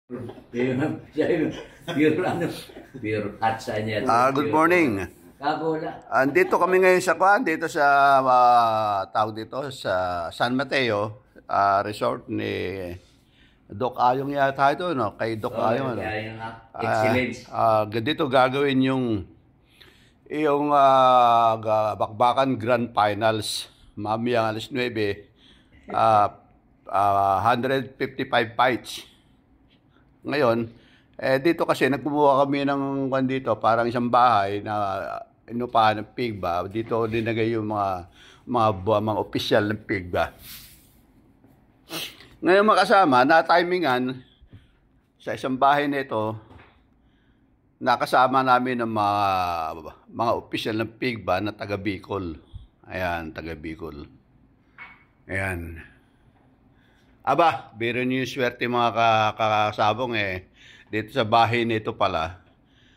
Pure ano, pure atsa niya. Good morning. Kagola. Andito kami ngayon sa dito sa tawag dito sa San Mateo resort ni Doc Ayong yata ito, no? Kay Doc Ayong, ano? Excellence. Dito gagawin yung Bakbakan Grand Finals mamayang alas 9, 155 fights. Ngayon, dito kasi nagkumuha kami ng dito, parang isang bahay na inupahan ng PIGBA. Dito dinagay yung mga opisyal ng PIGBA. Ngayon makasama, na-timingan sa isang bahay nito, nakasama namin ng mga opisyal ng PIGBA na taga Bicol. Ayan, taga Bicol. Ayan. Aba, biro niyo yung swerte mga kakasabong dito sa bahay nito pala.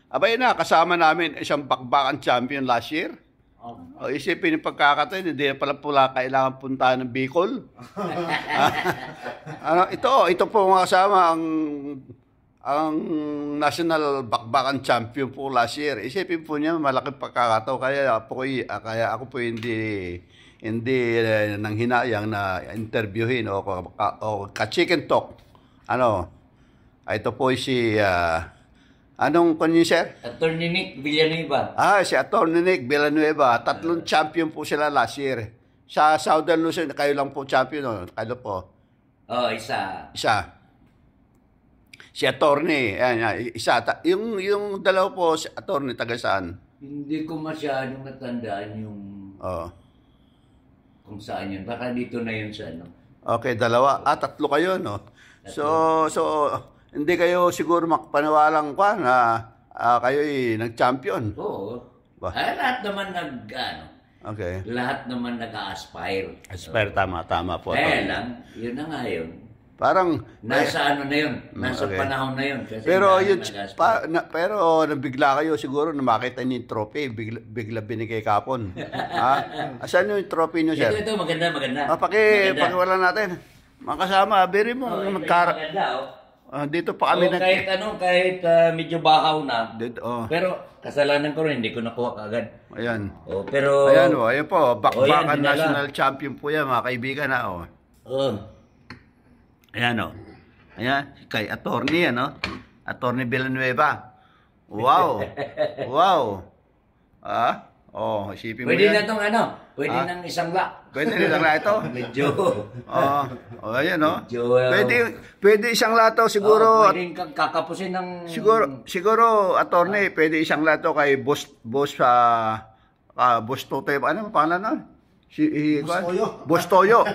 Aba yun na, kasama namin isang bakbakan champion last year. O isipin yung pagkakataon, hindi na pala kailangan puntahan ng Bicol. Ito po mga kasama ang national bakbakan champion po last year. Isipin po niya, malaking pagkakataon. Kaya ako po hindi nang hinayang na interviewin o ka-chicken talk. Ito po si anong kanyo, sir? Attorney Nick Villanueva. Si Attorney Nick Villanueva. 3 champion po sila last year. Sa Southern Luzon, kayo lang po champion, no? Kayo po. Isa. Si Attorney, isa. Yung dalawa po, si Attorney, taga saan? Hindi ko masyadong natandaan yung kung saan yun. Baka dito na yun sa ano. Okay, 2. 3 kayo, no? So hindi kayo siguro makapaniwalang na kayo'y nag-champion. Oo. Lahat naman Okay. Lahat naman nag-a-aspire. Aspire, tama po. Lang, yun na nga yun. Parang nasa ano na yun, nasa panahon na yun. Kasi pero nabigla kayo siguro na makita niyo yung trophy, bigla binigay kapon. Asan yung trophy niyo, sir? Ito maganda. Pakiwala natin. Makasama, beri mo. Maganda, dito pa kami kahit medyo bahaw na. Dito, Pero kasalanan ko rin, hindi ko nakuha kagad. Ayan. Pero Ayan po, bakbakan national champion po yan, mga kaibigan na. Ayan Ayan, kay Attorney Attorney Villanueva. Wow. Isipin mo pwede yan. na itong pwede nang isang la. Pwede na isang la ito? Medyo. Ayan Pwede isang lato siguro. Pwede kang kakapusin ng. Siguro, Attorney, pwede isang lato kay Boss Totoy. Ano ang pangalan na? Boss Toyo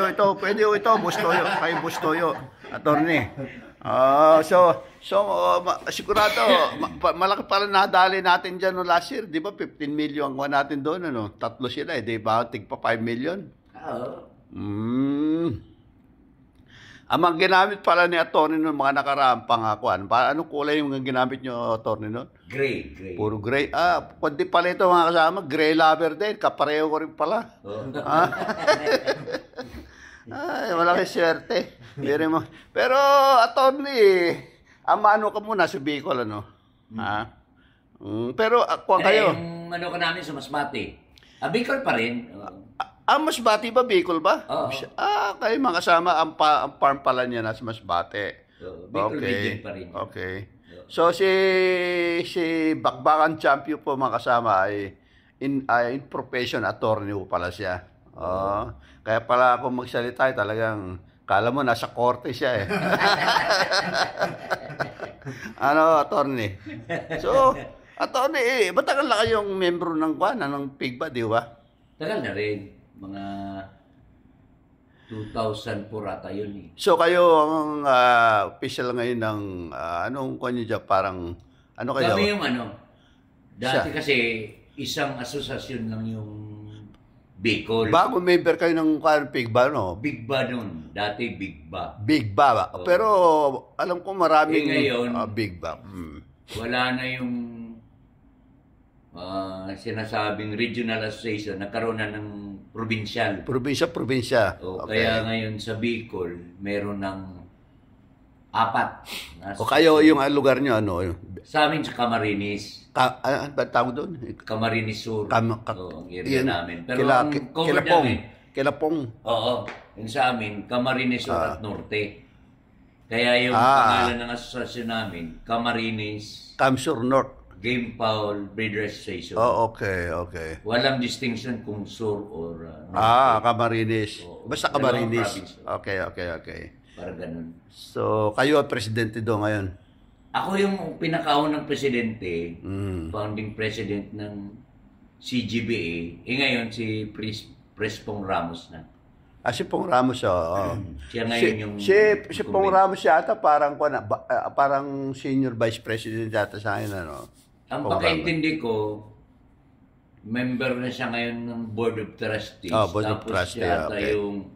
ito. Pwede ito, Boss Toyo. Kay Boss Toyo, Attorney. Sigurado, malaki pala nadali natin dyan last year. Di ba 15 million ang natin doon, 3 sila, di ba? Tigpa 5 million. Ang ginamit pala ni Attorney noon, mga nakaraang pangakuan. Anong kulay yung ginamit nyo, Attorney, noon? Gray. Puro gray. Kundi pala ito, mga kasama, gray lover din. Kapareho ko rin pala. Malaki swerte. Pero, Attorney, amano ka muna sa Bicol, pero, kayo. Yung ko namin sa Masbate. Bicol pa rin. Masbate ba? Bicol ba? Oo. Kayo mga kasama, ang farm pala niya nasa Masbate. Bicol region pa rin. Okay. So, si Bakbakan champion po mga kasama ay in profession attorney po pala siya. Kaya pala ako magsalita talagang kala mo nasa korte siya attorney. So, attorney, matagal na kayong membro ng PIGBA, di ba? Tagal na rin. Mga 2004 ata yun . So, kayo ang official ngayon ng anong kanyo dyan? Parang, kayo? Kami yung dati kasi isang asosasyon lang yung Bicol. Bago member kayo ng PIGBA, no? BIGBA nun. Dati BIGBA. BIGBA. Pero alam ko maraming ngayon, BIGBA. Wala na yung sinasabing regional association. Nagkaroon na ng provincial. Probinsya. Okay. Kaya ngayon sa Bicol, meron ng Apat. O kayo, yung lugar nyo, ano? Sa amin sa Camarines. Ano ba tawag doon? Camarines Sur. Oo, ang area Yun, namin. Pero ang cover namin, Kilapong. oo, yung sa amin, Camarines Sur at Norte. Kaya yung pangalan ng asosasyon namin, Camarines Camsur North. Game Foul Breeder Association. Okay. Walang distinction kung Sur or Norte. Camarines. Oo. Basta Dalawang Camarines. province. Okay. Parang ganun. So, kayo ang presidente doon ngayon? Ako yung pinakaunang presidente, founding president ng CGBA. Ngayon si Prespong Ramos na. Si Pong Ramos, Siya ngayon yung... Si Pong Ramos yata parang senior vice president yata sa akin, ano? Ang pagkaintindi ko, member na siya ngayon ng Board of Trustees. Board of Tapos Trustees, siya okay. yung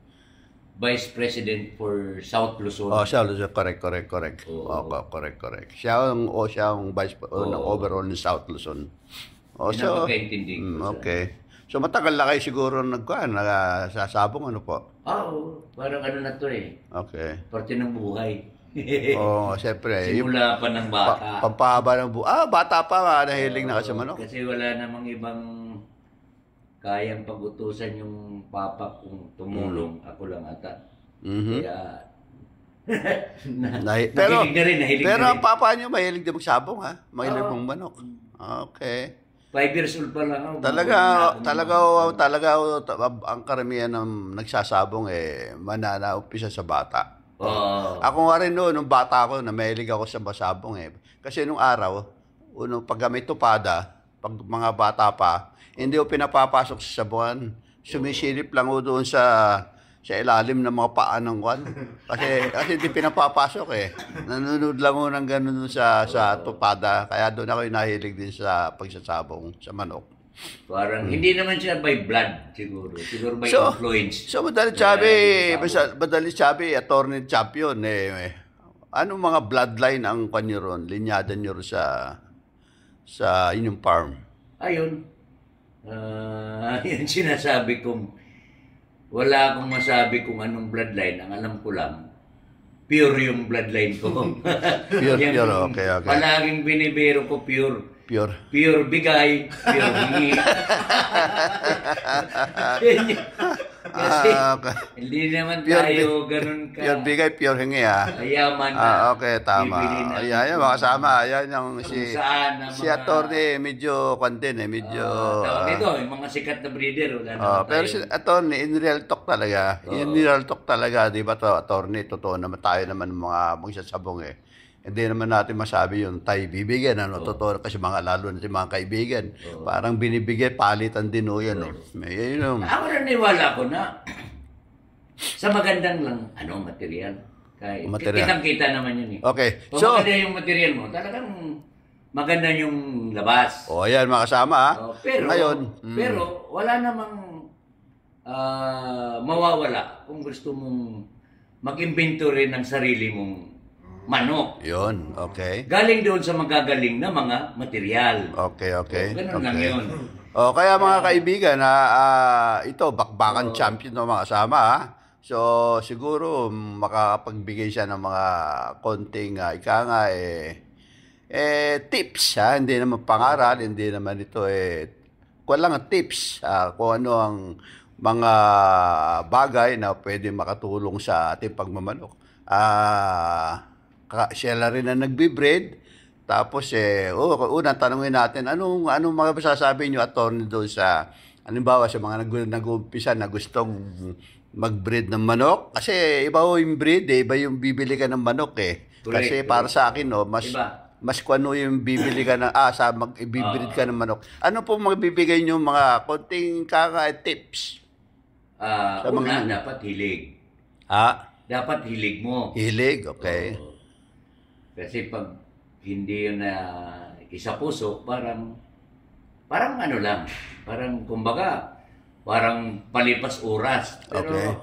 Vice President for South Luzon. Siya, correct. Oo. Correct. Siya ang vice ng overall ng South Luzon. Yun ang pagkaintindi ko. Okay. So matagal na kayo siguro nagsasabong, ano po? Oo, parang ano na to eh. Okay. Parte ng buhay. Siyempre. Simula pa ng bata. Pampahaba ng buhay. Bata pa, nahilig na kasi manok. Kasi wala namang ibang kayang pag-utusan yung papa kung tumulong. Ako lang ata. Kaya... nahilig na rin. Pero ang papa niyo mahilig din magsabong, ha? Mahilig mong manok. Okay. 5 years old pa lang ako. Talaga, ang karamihan ng nagsasabong mananaumpisa sa bata. Ako nga rin noon, nung bata ako, mahilig ako sa masabong Kasi nung araw, pag may tupada, pag mga bata pa, hindi ko pinapapasok sa sabungan. Sumisilip lang ko doon sa ilalim ng mga paa ng kwan. Kasi hindi pinapapasok Nanonood lang ko ng ganun sa tupada. Kaya doon ako nahilig din sa pagsasabong sa manok. Parang hindi naman siya by blood siguro. Siguro by influence. So Madali Chabi, attorney champion anong mga bloodline ang kanyo ron? Linyada nyo ron sa inyong farm? Ayun. Yan sinasabi kong wala akong masabi kung anong bloodline. Ang alam ko lang, pure yung bloodline ko. Pure, okay. Palaging binibiro ko pure. Pure. Pure bigay, pure hingi. Kasi hindi naman tayo ganun ka. Pure bigay, pure hingi Ayaman na. Okay, tama. Ayan, makasama. Ayan yung si attorney, medyo content medyo... Ito, yung mga sikat na breeder. Pero si attorney, in real talk talaga. In real talk talaga, di ba to, attorney, totoo naman tayo naman mga magsasabong Hindi naman natin masabi yung tayo bibigyan, totoo kasi lalo na si mga kaibigan. Parang binibigay, palitan din yan. Ako naniwala ko na sa magandang lang, material. Kitang-kita naman yun Okay. Kung maganda yung material mo, talagang maganda yung labas. Ayan, makasama Pero wala namang mawawala kung gusto mong mag-inventory ng sarili mong manok. Yun, okay. Galing doon sa magagaling na mga material. Okay. Ganun lang yun. Kaya mga kaibigan, ito, bakbakan champion ng mga kasama. So, siguro, makakapagbigay siya ng mga konting, tips, Hindi naman pangaral, hindi naman ito, walang tips, kung ano ang mga bagay na pwede makatulong sa ating pagmamanok. Siya na rin na nagbe-breed. Tapos, unang tanungin natin, anong mga masasabi nyo, attorney, doon sa, halimbawa, sa mga nag-uumpisa na gustong mag-breed ng manok? Kasi iba yung breed, iba yung bibili ka ng manok Kasi para sa akin, mas kuno yung bibili ka ng, mag-breed ka ng manok. Ano po magbibigay nyo mga konting tips? Dapat hilig. Dapat hilig mo. Hilig, okay. Kasi pag hindi yun na isa puso, parang ano lang, parang kumbaga, parang palipas oras. Pero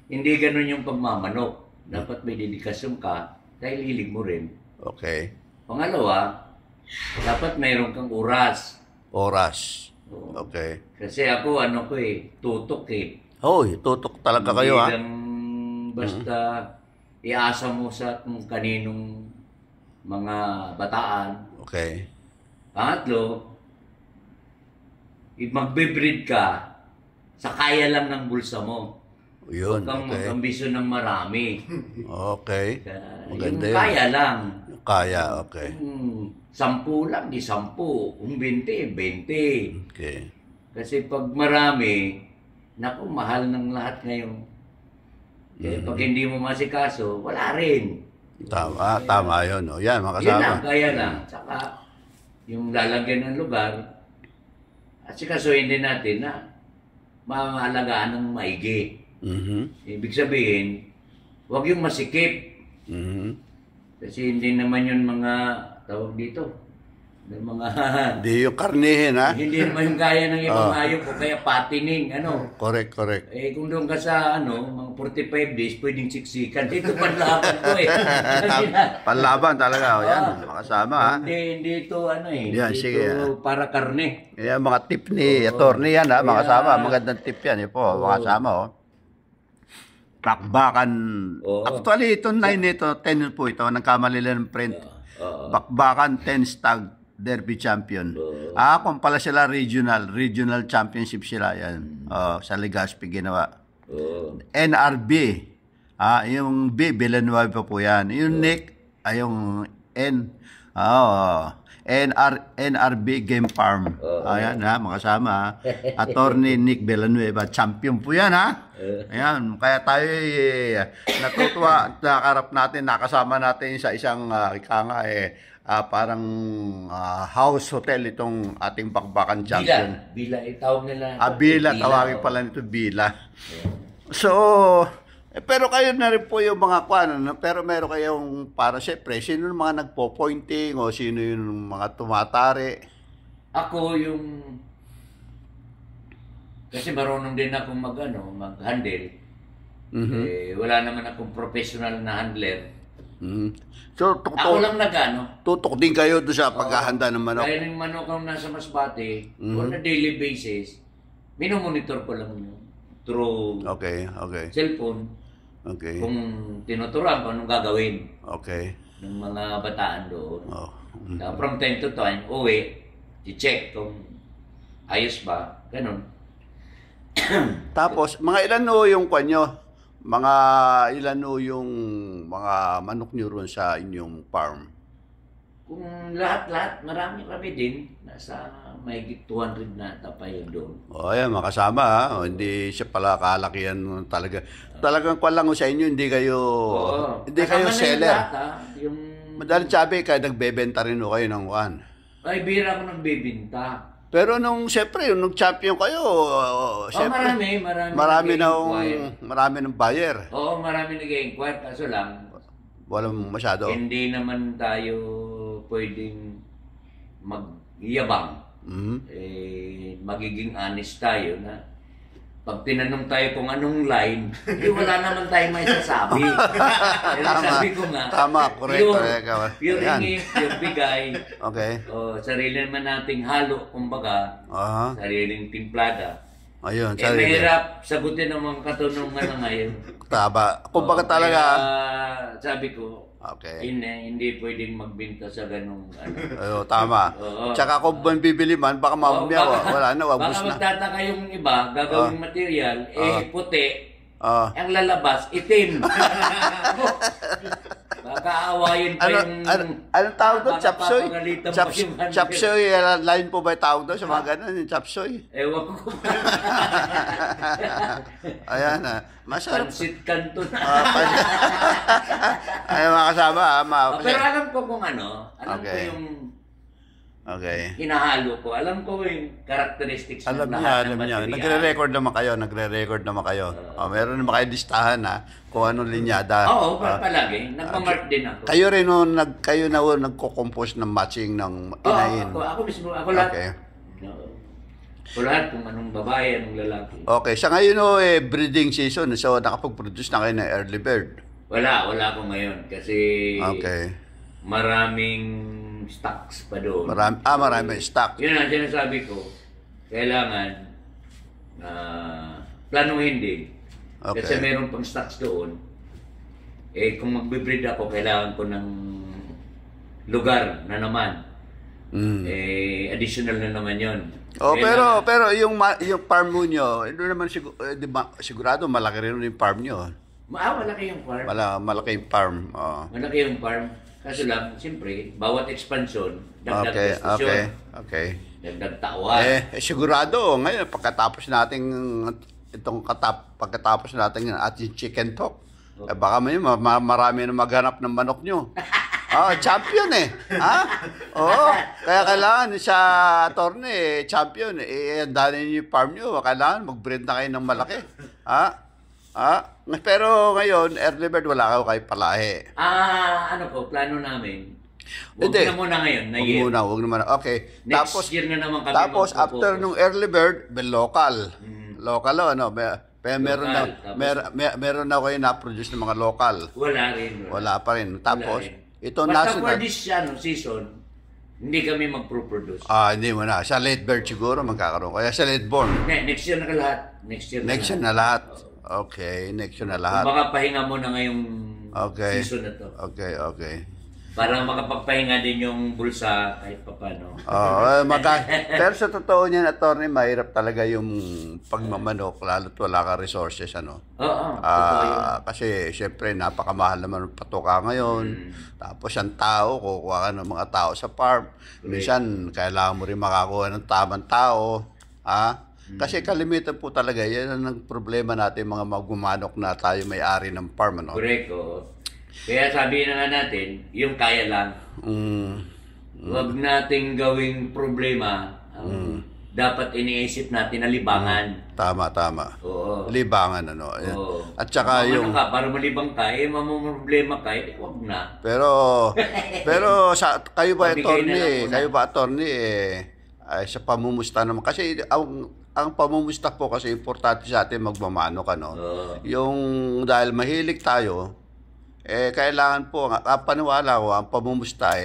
hindi ganun yung pagmamanok. Dapat may dedikasyon ka dahil hilig mo rin. Okay. Pangalawa, dapat mayroon kang oras. Okay. Kasi ako, tutok tutok talaga kayo Hindi lang basta iasa mo sa kung kaninong mga bataan. Okay. Pangatlo, magbe-breed ka sa kaya lang ng bulsa mo. Yun, Huwag kang okay. mag-ambisyon ng marami. Okay. Maganda Yung yun. kaya lang. Kaya, okay. Kung 10 lang, di 10. Kung 20, 20. Okay. Kasi pag marami, naku, mahal ng lahat ngayon. Kaya pag hindi mo masikaso, wala rin. Tama yun. O, yan, mga Yun lang, kasama. kaya lang. Tsaka, yung lalagyan ng lugar, at sikasuhin din natin na maalagaan ng maigi. Ibig sabihin, huwag yung masikip. Kasi hindi naman yun mga, tawag dito, ng mga, Di yung karnihin, ha? hindi naman yung kaya ng ibang hayop o kaya patining, ano. Correct. Eh, kung doon ka sa, mga 45 days, pwedeng siksikan. Dito panlaban ko eh. Panlaban talaga. O, yan, mga kasama, ha? Hindi ito, Yan, hindi sige, ito para karne. Yan, mga tip ni attorney yan, ha? Mga kasama. Magandang tip yan, po. Mga kasama, oh. Bakbakan. Oo. Actually, ito 9 ito, 10 po ito. Nagkamali lang ng print. Bakbakan 10 Stag Derby Champion. Kung pala sila regional championship sila yan. Sa Legazpi ginawa. NRB. Yung B, Villanueva po yan. Yung Nick, yung N. NRB Game Farm. Ayan, ha, makasama. Attorney Nick Villanueva, champion po yan, ha? Ayan, kaya tayo natutuwa at nakaharap natin, nakasama natin sa isang parang house hotel itong ating bakbakan champion. Bila, itawag nila. Bila, tawagin pala nito Bila. So, pero kayo na rin po yung mga pero meron kayong para siyempre, sino yung mga nagpo-pointing o sino yung mga tumatari? Ako yung, kasi marunong din ako mag-handle. Wala naman akong professional na handler. So, Ako lang tutok din kayo doon sa paghahanda ng manok? Kaya ng manok ang nasa Masbate, on a daily basis, minomonitor ko lang yun through cellphone. Okay. Kung tinuturuan ko anong gagawin ng mga bataan doon. From time to time, i-check kung ayos ba, ganun. Tapos, mga ilan yung kanyo? Mga ilan yung mga manok nyo ron sa inyong farm? Kung lahat-lahat, marami din. Nasa mahigit 200 na tapayan doon. Ayan, makasama, ha? Hindi siya pala kalakihan talaga. Talagang kwan lang sa inyo, hindi kayo seller. Yung Madaling sabi, kaya nagbebenta rin kayo ng kwan. ay, bira ako nagbebenta. Pero siyempre, nung champion kayo, siyempre, marami ng buyer. Oo, marami nag-inquire. Kaso lang, Walang masyado. hindi naman tayo pwedeng magyabang. Magiging honest tayo na pag tinanong tayo kung anong line, wala naman tayo may sasabi. Pero sabi ko nga, pure ingit, pure bigay. Okay. Sarili naman nating halo, kumbaga, sariling timplada. Ayun, sarili. Mahirap sagutin ang mga katanungan na ngayon. Tama. Kumbaga talaga. Sabi ko, hindi pwedeng magbenta sa ganung tama. Tsaka kung bibili man, baka mamaya wala na, wabos baka na. magtataka yung iba, gagawing material, puti, ang lalabas, itim. Baka aawayin pa yung... Anong tawag doon? Chapsoy? papagalitan pa yung handler. Chapsoy, line po ba yung tawag doon sa mga ganun? Yung chapsoy? Ewan ko. Ayan na. Masarap. Pansit kanto na. Ayan, mga kasama. Pero alam ko kung ano. Alam ko yung hinahalo ko. Alam ko yung characteristics ng lahat ng material. Nagre-record naman kayo. Meron naman kayo listahan, ha? Kung anong linyada. Oo, palagi. Nagmamark din ako. Kayo rin nagko-compose ng matching ng inahin. Ako mismo. Ako lahat. Ako lahat kung anong babae, anong lalaki. Okay. Sa ngayon, breeding season. So, nakapag-produce na kayo ng early bird. Wala ako ngayon. Kasi maraming stocks pa doon. Maraming stock. Yun ang sinasabi ko. Kailangan planuhin din. Kasi meron pang stocks doon kung magbe-breed ako, kailangan ko ng lugar na naman. Additional na naman yon. Oh, pero yung farm mo nyo, hindi naman di ba, sigurado malaki rin yung farm nyo. Malaki yung farm. Malaki yung farm. Oh. Malaki yung farm. Kaso lang, siyempre, bawat expansion, dagdag gastos Okay. dagdag tawan. Sigurado, ngayon, pagkatapos nating ating chicken talk, baka marami na maghanap ng manok nyo. Champion kaya kailangan sa attorney, champion. Dahil yung farm nyo, kailangan mag-breed na kayo ng malaki. Pero ngayon, early bird, wala kayo palahi. Plano namin. Huwag na muna ngayon. Huwag na muna. Okay. Next year na naman kami. Tapos, after nung early bird, local. Local, meron na kayo na-produce ng mga local. Wala pa rin. Tapos, ito basta for this season, hindi kami mag-produce. Hindi mo na. Sa late bird siguro magkakaroon. Kaya sa late born. Next year na lahat. Next year na lahat. Okay, next year na lahat. Baka pahinga mo na ngayong season na to. Okay. Para makapagpahinga din yung bulsa kahit paano. Pero sa totoo niyan, attorney, mahirap talaga yung pagmamanok, lalo't wala ka resources, kasi siyempre napakamahal naman ng patuka ngayon. Tapos ang tao, kukuha ka ng mga tao sa farm. Minsan, kailangan mo rin makakuha ng tamang tao. Kasi kalimitan po talaga, yan ang problema natin, mga magmamanok na tayo may-ari ng farm. Correct, Kaya sabi na nga natin, yung kaya lang. Huwag nating gawing problema. Dapat iniisip natin na libangan. Tama. Oo. Libangan, Oo. At saka yung... para malibang ka, mamumroblema ka, huwag na. Pero kayo ba, attorney, sa pamumusta naman. Kasi ang pamumusta po kasi importante sa atin magmamanok, Yung dahil mahilig tayo, kailangan po, paniwala ko, ang pamumusta,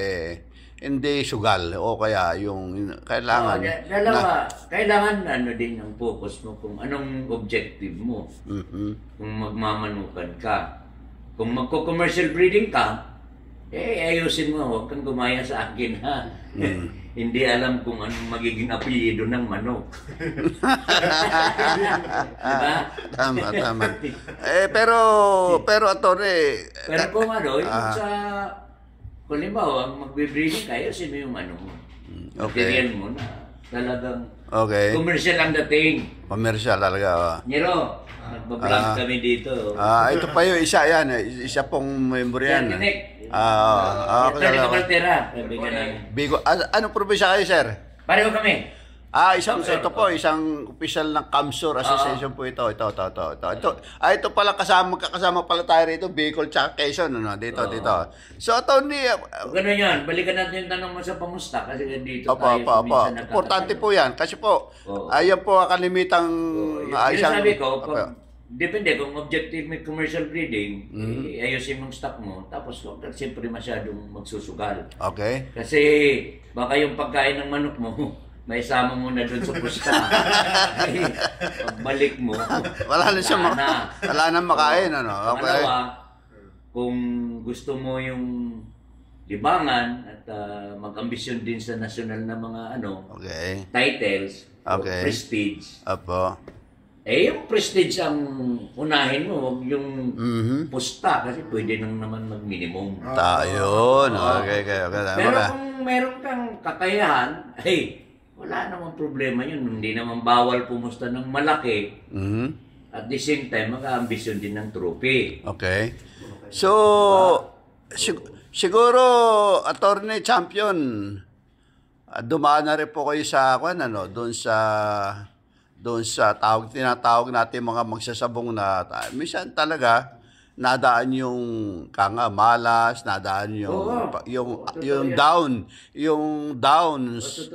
hindi sugal, o kaya yung kailangan... Kailangan din ang focus mo, kung anong objective mo. Kung magmamanukan ka. Kung magko-commercial breeding ka, ayusin mo, huwag kang gumaya sa akin, ha? Hindi alam kung anong magiging apelyido ng manok. Diba? Tama. Pero attorney... Pero kung kung halimbawa, magbe-breeding kayo, sino yung material mo na talagang commercial ang dating. Commercial talaga. Nero, nagbablog kami dito. Ito pa yung isa pong member yan. Bigo. Anong probinsya kayo, sir? Pareho kami. Ito po, isang official ng Kamsur Association po ito. Ito pala magkakasama pala tayo rito, Bicol tsaka Quezon, dito. So, attorney... Ganun yan, balikan natin yung tanong mo sa pamusta, kasi dito tayo minsan nakakatawa. Importante po yan, kasi po, ayan po ang kalimitang... Sabi ko, depende kung objective may commercial breeding, ayusin mong stock mo, tapos huwag ka siyempre masyadong magsusugal. Okay. Kasi baka yung pagkain ng manok mo, may sama mo na doon sa pusta. Pagbalik mo, wala na makain, Okay. Kung gusto mo yung libangan at mag-ambisyon din sa national na mga titles, prestige. Yung prestige ang unahin mo, huwag yung pusta, kasi pwede nang naman mag-minimum. Yun. Okay. Pero kung meron kang kakayahan, wala namang problema yun. Hindi naman bawal pumusta ng malaki. At the same time, mag-ambisyon din ng trophy. Okay. So, siguro, attorney champion, dumaan na rin po kayo sa, doon sa tinatawag natin mga magsasabong na, minsan talaga, nadaan yung malas, nadaan yung downs.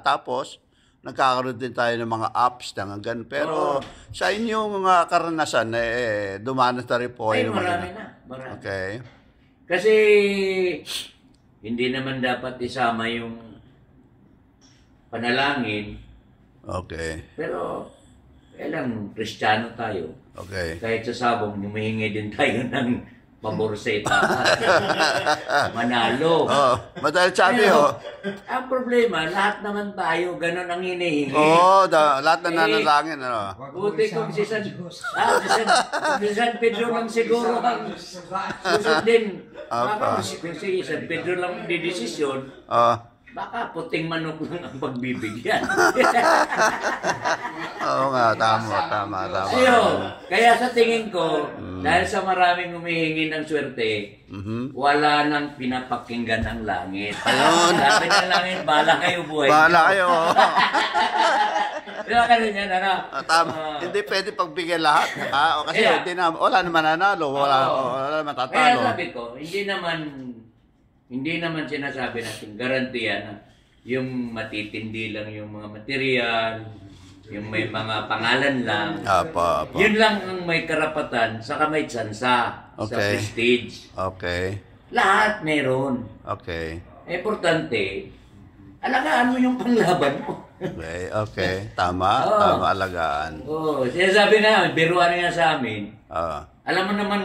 Tapos nagkakaroon din tayo ng mga ups ng ganun. Pero sa inyong mga karanasan, dumanas na rin po kayo. Marami. Okay. Kasi hindi naman dapat isama yung panalangin. Okay. Pero Kristyano tayo. Okay. Kahit sa sabong, humihingi din tayo ng paborseta manalo. Oh, madahil sabi ho. Ang problema, lahat naman tayo, ganun ang hinihingi. Oo, lahat na nanalangin. Ano? Buti kung si San Pedro lang siguro ang susundin. Baka kung si San Pedro lang didesisyon, baka puting manok lang ang pagbibigyan. Oo nga, tama. Kaya sa tingin ko, dahil sa maraming humihingi ng swerte, wala nang pinapakinggan ang langit. Ayun. Sabi ng langit, bahala kayo buhay. Bahala kayo. Diba ganun yan, ano? Tama. Hindi pwede pagbigyan lahat. Kasi wala naman nanalo. Wala naman tatalo. Kaya sabi ko, hindi naman sinasabi natin garantiya na yung matitindi lang yung mga material, yung may mga pangalan lang. Apa. Yun lang ang may karapatan sa kamay tsansa, sa prestige. Okay. Lahat meron. Okay. Importante, alagaan mo yung panglaban mo. Okay. Tama. Tama, alagaan. Sinasabi na, biruan nga sa amin. Alam mo naman,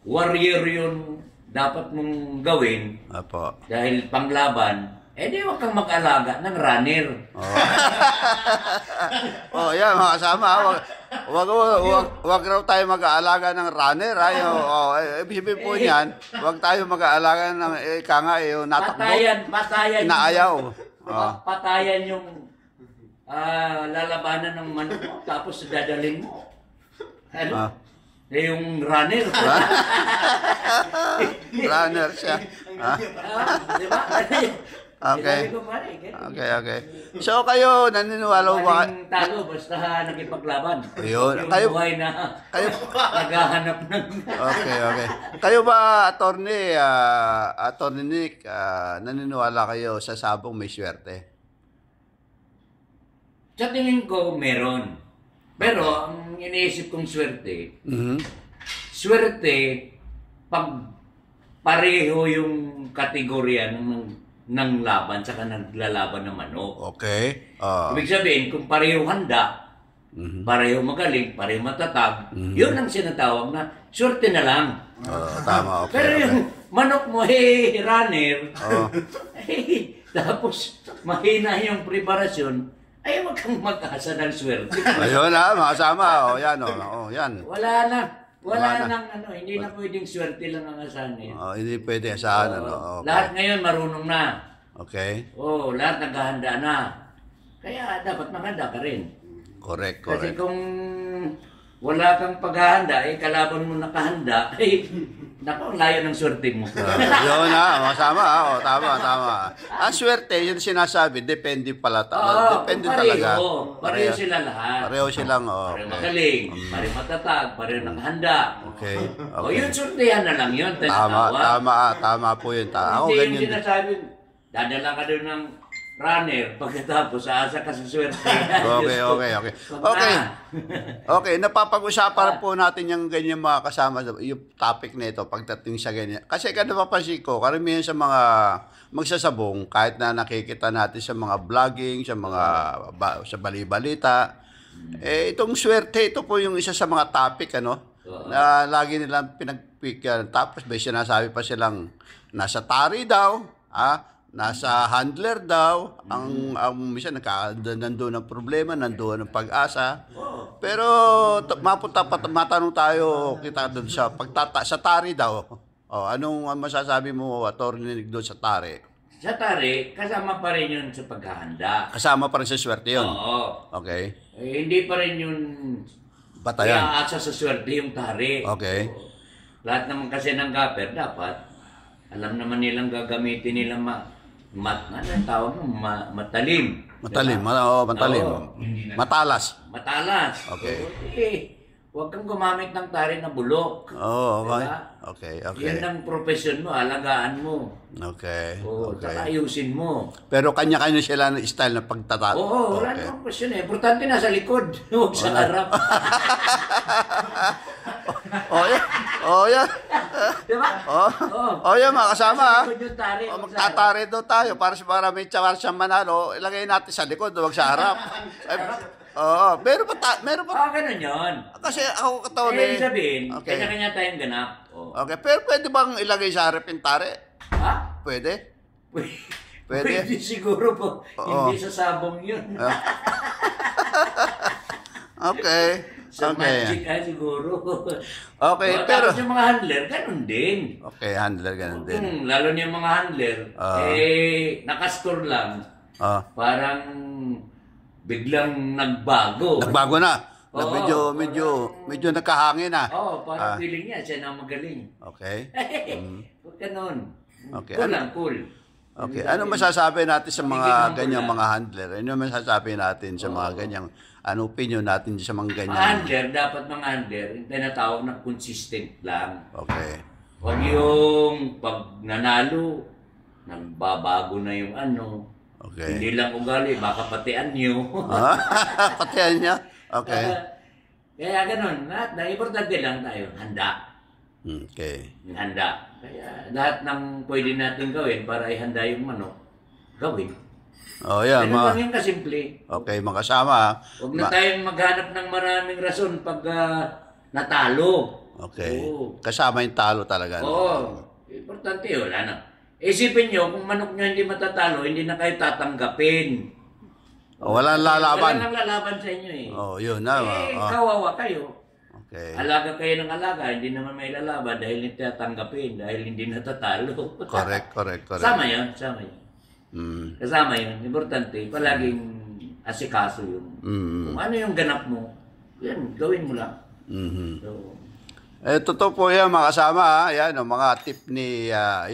warrior yun dapat mong gawin. Apo. Dahil panglaban, di huwag kang mag-alaga ng runner. Yan mga kasama. Wag raw tayo mag-aalaga ng runner. Ibig sabihin po niyan, wag tayo mag-aalaga ng natakbo. Patayan. Inaayaw. Patayan yung lalabanan ng manok mo, tapos dadalhin mo. Ano? Yung runner. Runner siya. Diba? Okay. So kayo, naniniwala ba? Talo, basta nakipaglaban. Ayun. Kayo naghahanap ng... Okay. Kayo ba, Attorney Nick, naniniwala kayo sa sabong may swerte? Sa tingin ko, meron. Pero, ang iniisip kong swerte, swerte, pag pareho yung kategorya ng laban saka naglalaban ng manok. Okay. Ibig sabihin, kung pareho handa, pareho magaling, pareho matatag, yun ang sinatawag na swerte na lang. Tama, okay. Pero yung manok mo, runner, tapos mahina yung preparasyon, ay wag kang mag-asa ng swerte. Ayun mga kasama. Yan. Wala nang hindi na pwedeng swerte lang ang asahan. Hindi pwede asahan. Okay. Lahat ngayon marunong na. Okay. Lahat naghahanda na. Kaya dapat maghanda ka rin. Correct. Kasi kung wala kang paghahanda, kalaban mo nakahanda, naku, layo ng swerte mo. Yun masama. Tama. Ang swerte, yun sinasabi, depende pala. Depende talaga. Pareho sila lahat. Pareho silang, pareho magaling, pareho matatag, pareho nakahanda. Okay. Yun swertehan na lang yun. Tama po yun. Hindi yung sinasabi, dadala ka doon ng runner, pagkatapos aasa ka sa swerte. Okay, napapag-usapan po natin yung ganyan mga kasama, yung topic na ito pagdating sa ganyan. Kasi napapansin ko, karamihan sa mga magsasabong, kahit na nakikita natin sa mga vlogging, sa bali-balita, itong swerte, ito po yung isa sa mga topic, na lagi nilang pinagpikyan. Tapos may sinasabi pa silang nasa tari daw, nasa handler daw, ang minsan nandoon ang problema, nandoon ang pag-asa. Pero matanong tayo kita doon sa tari daw. Anong masasabi mo, Attorney, doon sa tari? Sa tari, kasama pa rin yun sa paghahanda. Kasama pa rin sa swerte yun? Oo. Okay. Hindi pa rin yun batayan. Kaya asa sa swerte yung tari. Okay. Lahat naman kasi ng gapper, dapat alam naman nilang gagamitin nila matalim. Matalim, diba? matalim. Matalas. Okay. Huwag kang gumamit ng tari na bulok. Okay. Diba? Okay. Yan ang profesyon mo, alagaan mo. Okay. Saka ayusin mo. Pero kanya-kanya sila ng style na pagtatalo. Wala namang question eh. Importante nasa likod, huwag sa harap. Yan. Diba? Yan mga kasama. Magtatari daw tayo para may tsawar siyang manalo, ilagay natin sa likod, huwag sa harap. Meron pa. Ganun yun. Kasi ako kataon Ibig sabihin, kanya-kanya tayong ganap. Okay, pero pwede bang ilagay sa arepentare? Ha? Pwede? Pwede, Pwede? pwede siguro po. Oo. Hindi sa sabong yun. Okay. Sa magic Okay. siguro. Okay, O, pero... tapos yung mga handler, ganun din. Okay, handler ganun din. Lalo na yung mga handler, nakascore lang. Ah, Parang biglang nagbago. nagbago na. Oo, Medyo nagkahangin na. Oo, parang feeling niya, siya na magaling. Okay. Huwag ganun. Okay, Cool lang, cool. Okay. Ano masasabi natin sa mga Magiging ganyang humble mga handler? Ano masasabi natin sa mga ganyang, ano opinion natin sa mga Mga ganyang? handler, dapat mga handler, yung tinatawag na consistent lang. Okay. Huwag yung pag nanalo, nagbabago na yung ano. Okay. Hindi lang ugali, baka pati anyo. Patihan niya? Okay. Kaya ganun, lahat na, importante lang tayo, handa. Okay. Handa. Kaya lahat ng pwede natin gawin para ihanda yung manok, gawin. Oh, yeah, Ganun lang yung kasimple. Okay, makasama. Huwag na tayong maghanap ng maraming rason pag natalo. Okay. Oo. Kasama yung talo talaga. Oo. Importante, wala na. Isipin nyo, kung manok nyo hindi matatalo, hindi na kayo tatanggapin. Walang lalaban. Wala nang lalaban sa inyo eh. Oh, yun na. Kawawa kayo. Okay. Alaga kayo ng alaga, hindi naman may lalaban dahil hindi tatanggapin, dahil hindi natatalo. Correct. Sama yun. Mm. Kasama yun. Importante, palaging asikaso yun. Kung ano yung ganap mo, yan, gawin mo lang. Mm-hmm. So, Totoo po yan, mga kasama. Yan, mga tip ni